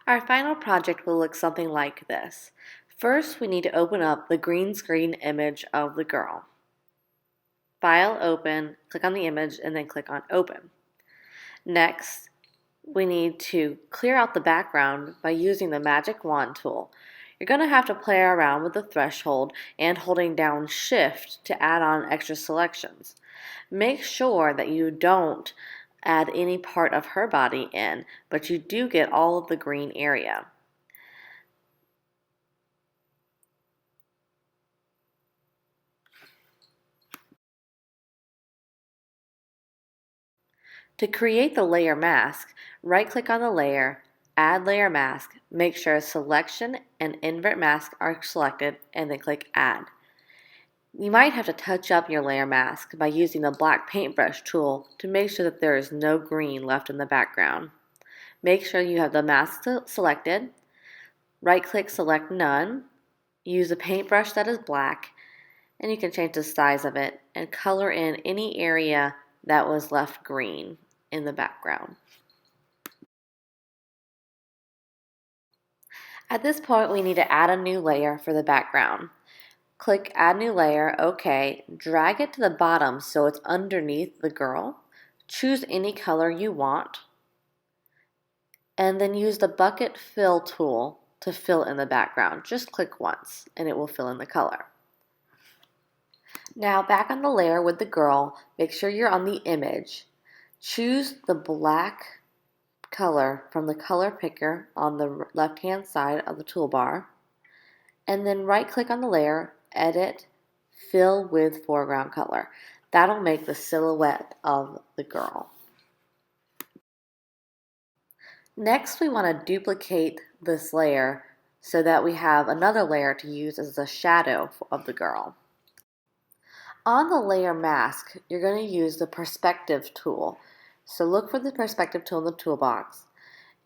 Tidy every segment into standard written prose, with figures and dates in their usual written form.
Our final project will look something like this. First, we need to open up the green screen image of the girl. File, open, click on the image, and then click on open. Next, we need to clear out the background by using the magic wand tool. You're going to have to play around with the threshold and holding down shift to add on extra selections. Make sure that you don't add any part of her body in, but you do get all of the green area. To create the layer mask, right-click on the layer, add layer mask, make sure selection and invert mask are selected, and then click add. You might have to touch up your layer mask by using the black paintbrush tool to make sure that there is no green left in the background. Make sure you have the mask selected, right-click select none, use a paintbrush that is black, and you can change the size of it and color in any area that was left green in the background. At this point, we need to add a new layer for the background. Click Add New Layer, OK, drag it to the bottom so it's underneath the girl. Choose any color you want, and then use the Bucket Fill tool to fill in the background. Just click once, and it will fill in the color. Now back on the layer with the girl, make sure you're on the image. Choose the black color from the color picker on the left-hand side of the toolbar, and then right-click on the layer, edit, fill with foreground color. That'll make the silhouette of the girl. Next, we want to duplicate this layer so that we have another layer to use as a shadow of the girl. On the layer mask, you're going to use the perspective tool. So look for the perspective tool in the toolbox,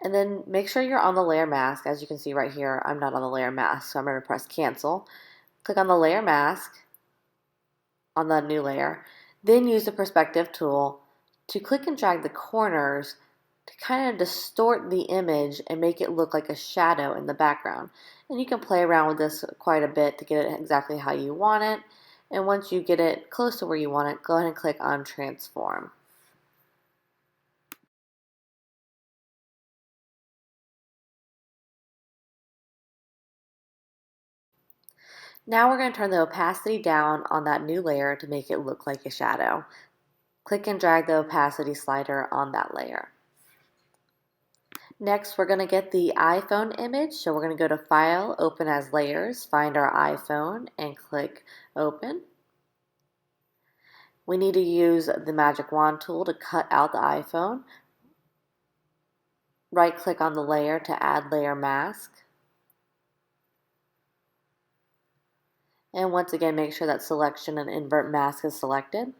and then make sure you're on the layer mask. As you can see right here, I'm not on the layer mask, so I'm going to press cancel. Click on the layer mask on the new layer, then use the perspective tool to click and drag the corners to kind of distort the image and make it look like a shadow in the background. And you can play around with this quite a bit to get it exactly how you want it. And once you get it close to where you want it, go ahead and click on transform. Now we're going to turn the opacity down on that new layer to make it look like a shadow. Click and drag the opacity slider on that layer. Next, we're going to get the iPhone image. So we're going to go to File, Open as Layers, find our iPhone, and click Open. We need to use the magic wand tool to cut out the iPhone. Right-click on the layer to add layer mask. And once again, make sure that selection and invert mask is selected.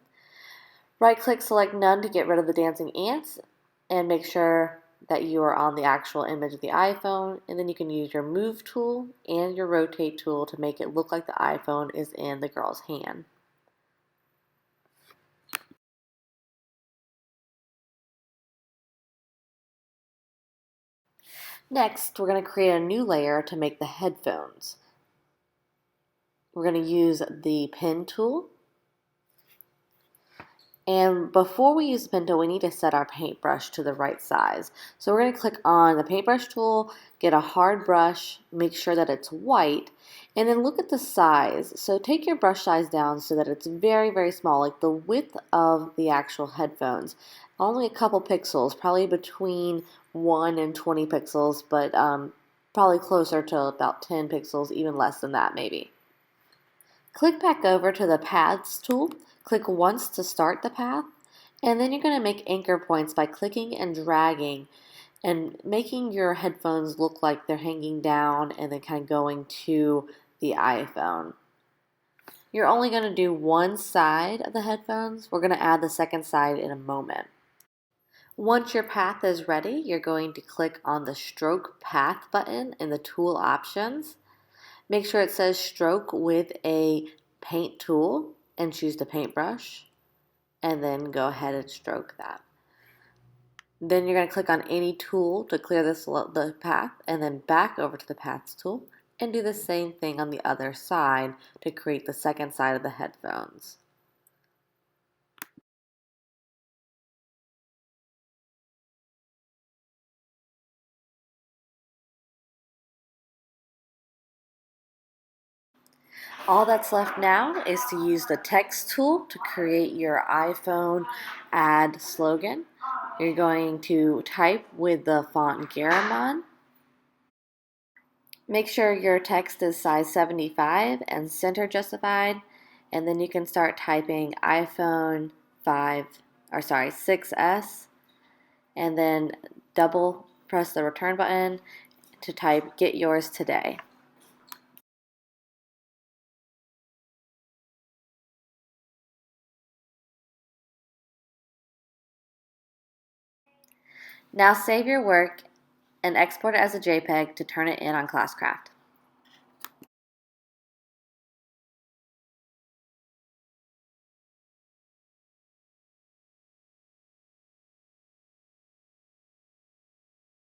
Right-click, select none to get rid of the dancing ants, and make sure that you are on the actual image of the iPhone, and then you can use your move tool and your rotate tool to make it look like the iPhone is in the girl's hand. Next, we're going to create a new layer to make the headphones. We're going to use the pen tool. And before we use the pen tool, we need to set our paintbrush to the right size. So we're going to click on the paintbrush tool, get a hard brush, make sure that it's white, and then look at the size. So take your brush size down so that it's very, very small, like the width of the actual headphones. Only a couple pixels, probably between 1 and 20 pixels, but probably closer to about 10 pixels, even less than that maybe. Click back over to the Paths tool. Click once to start the path, and then you're going to make anchor points by clicking and dragging and making your headphones look like they're hanging down and then kind of going to the iPhone. You're only going to do one side of the headphones. We're going to add the second side in a moment. Once your path is ready, you're going to click on the Stroke Path button in the tool options. Make sure it says Stroke with a paint tool and choose the paintbrush, and then go ahead and stroke that. Then you're going to click on any tool to clear the path, and then back over to the Paths tool and do the same thing on the other side to create the second side of the headphones. All that's left now is to use the text tool to create your iPhone ad slogan. You're going to type with the font Garamond. Make sure your text is size 75 and center justified, and then you can start typing iPhone 6S, and then double press the return button to type get yours today. Now save your work and export it as a JPEG to turn it in on Classcraft.